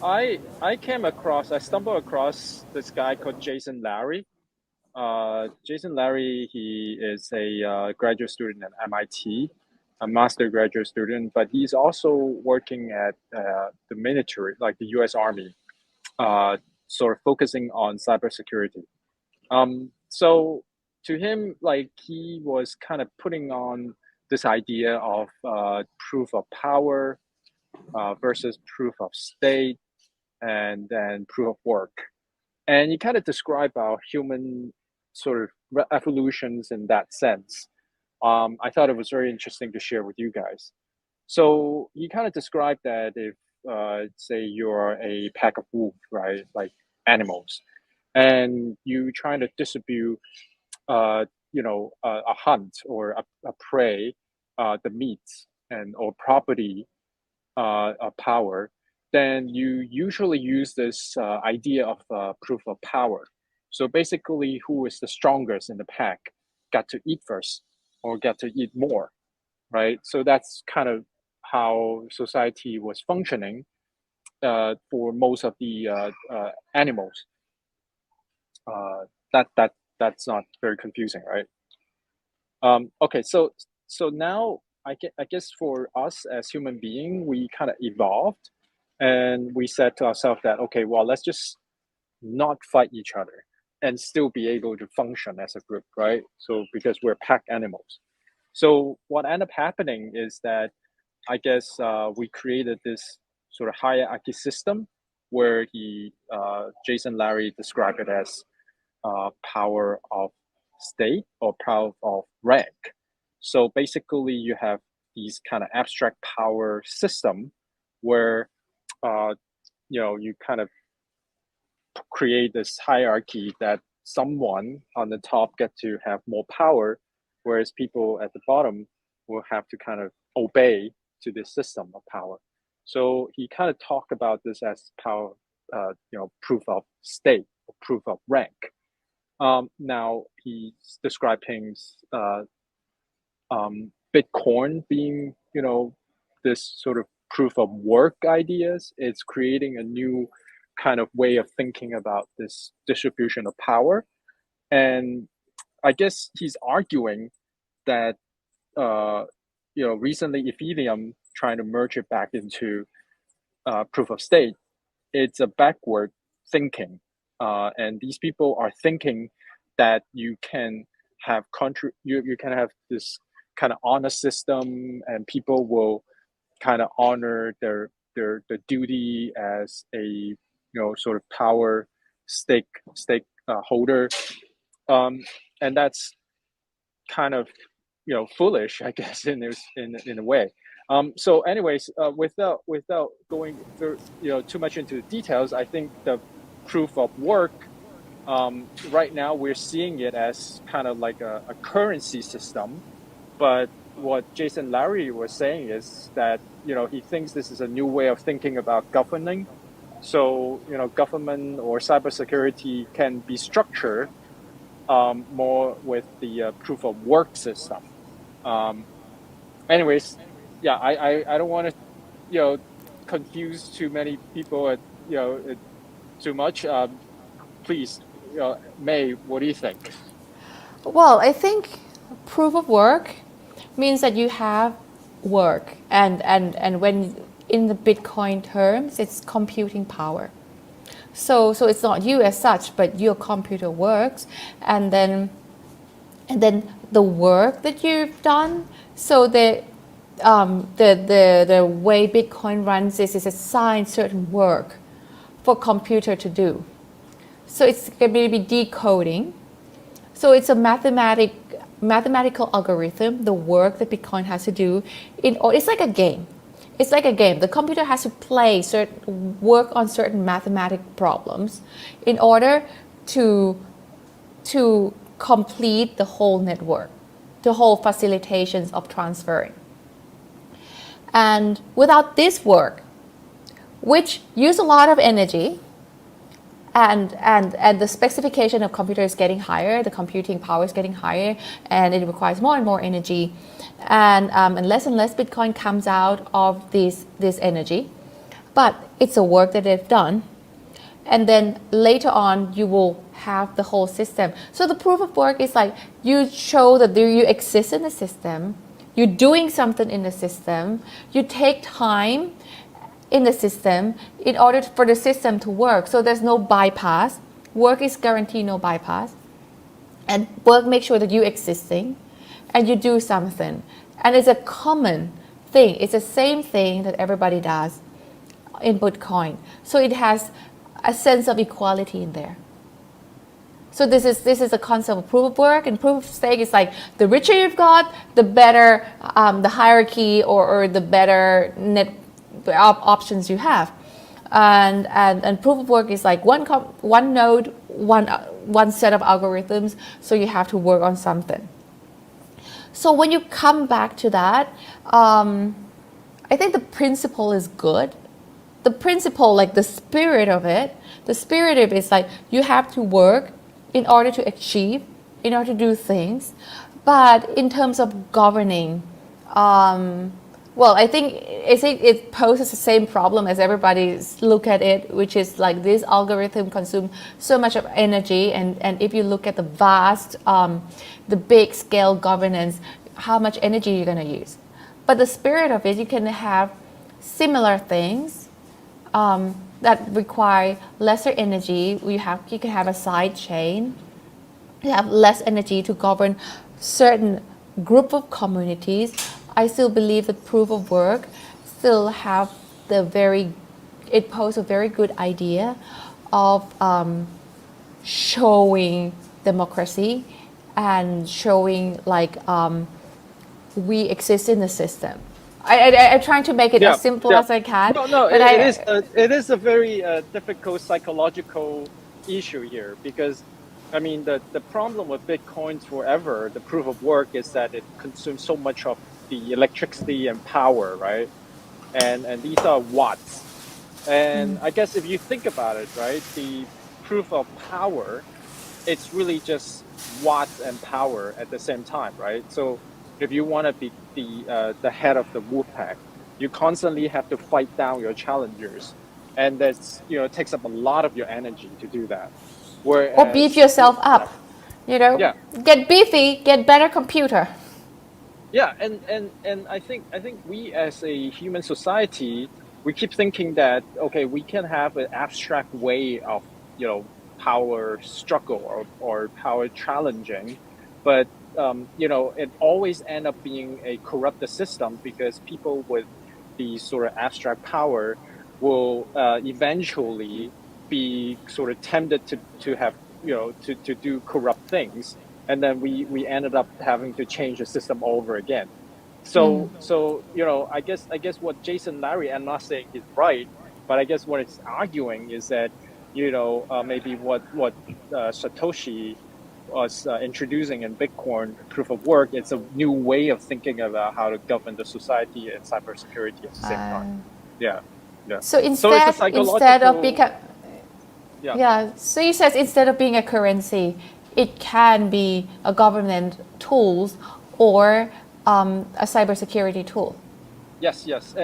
I stumbled across this guy called Jason Larry. Jason Larry, he is a graduate student at MIT, a master graduate student, but he's also working at the military, like the U.S. Army, uh, sort of focusing on cybersecurity. So to him, like he was kind of putting on this idea of proof of power versus proof of state and then proof of work. And you kind of describe our human sort of evolutions in that sense. I thought it was very interesting to share with you guys. So you kind of described that if, say, you're a pack of wolves, right, like animals, and you trying to distribute, a hunt or a prey, the meat and or property power, then you usually use this idea of proof of power. So basically, who is the strongest in the pack got to eat first or get to eat more, right? So that's kind of how society was functioning for most of the animals. Uh, that's not very confusing, right? Okay, so now I guess for us as human being, we kind of evolved, and we said to ourselves that okay, well, let's just not fight each other and still be able to function as a group, right? So because we're pack animals. So what ended up happening is that I guess we created this sort of hierarchy system where Jason Larry described it as power of state or power of rank. So basically, you have these kind of abstract power system where uh, you kind of create this hierarchy that someone on the top get to have more power, whereas people at the bottom will have to kind of obey to this system of power. So he kind of talked about this as power, proof of state, or proof of rank. Now he's describing Bitcoin being, this sort of proof of work ideas. It's creating a new kind of way of thinking about this distribution of power. And I guess he's arguing that, recently Ethereum trying to merge it back into proof of stake, it's a backward thinking. And these people are thinking that you can you can have this kind of honor system and people will kind of honor their duty as a sort of power stake holder, and that's kind of foolish, I guess, in a way. So anyways, without going through too much into the details, I think the proof of work, right now we're seeing it as kind of like a currency system. But what Jason Larry was saying is that he thinks this is a new way of thinking about governing. So government or cybersecurity can be structured more with the proof of work system. Um, anyways, yeah, I don't want to confuse too many people at too much. Please, May, what do you think? Well, I think proof of work means that you have work, and when in the Bitcoin terms, it's computing power. So it's not you as such, but your computer works, and then the work that you've done. So the way Bitcoin runs is assign certain work for computer to do. So it's going to be decoding. So it's a mathematical algorithm, the work that Bitcoin has to do. It's like a game. It's like a game. The computer has to work on certain mathematic problems in order to complete the whole network, the whole facilitations of transferring. And without this work, which use a lot of energy, and the specification of computer is getting higher, the computing power is getting higher, and it requires more and more energy, and less Bitcoin comes out of this energy. But it's a work that they've done. And then later on, you will have the whole system. So the proof of work is like you show that you exist in the system, you're doing something in the system, you take time in the system in order for the system to work. So there's no bypass. Work is guaranteed no bypass. And work makes sure that you're existing and you do something. And it's a common thing. It's the same thing that everybody does in Bitcoin. So it has a sense of equality in there. So this is a concept of proof of work, and proof of stake is like the richer you've got, the better the hierarchy or the better net options you have. And proof of work is like one node, one set of algorithms. So you have to work on something. So when you come back to that, I think the principle is good. The principle, like the spirit of it is like you have to work in order to achieve, in order to do things. But in terms of governing, I think it poses the same problem as everybody look at it, which is like this algorithm consume so much of energy, and if you look at the vast, the big scale governance, how much energy you're going to use. But the spirit of it, you can have similar things that require lesser energy. You can have a side chain. You have less energy to govern certain group of communities. I still believe that proof of work still have it poses a very good idea of showing democracy and showing like we exist in the system. I'm trying to make it as simple as I can. No, but it is a very difficult psychological issue here, because I mean the problem with Bitcoin forever, the proof of work, is that it consumes so much of the electricity and power, right? And these are watts. And I guess if you think about it, right, the proof of power, it's really just watts and power at the same time, right? So if you want to be the head of the wolf pack, you constantly have to fight down your challengers, and that's it takes up a lot of your energy to do that. Whereas, or beef yourself up, yeah, get beefy, get better computer. yeah, and I think we as a human society, we keep thinking that okay, we can have an abstract way of power struggle or power challenging, but it always end up being a corrupted system, because people with the sort of abstract power will eventually be sort of tempted to have to do corrupt things, and then we ended up having to change the system over again. So I guess what Jason Larry, I'm not saying he's right, but I guess what it's arguing is that maybe what Satoshi was introducing in Bitcoin proof of work, it's a new way of thinking about how to govern the society and cybersecurity at the same time. Yeah. So So it's a psychological. So he says instead of being a currency, it can be a government tool or a cybersecurity tool. Yes, and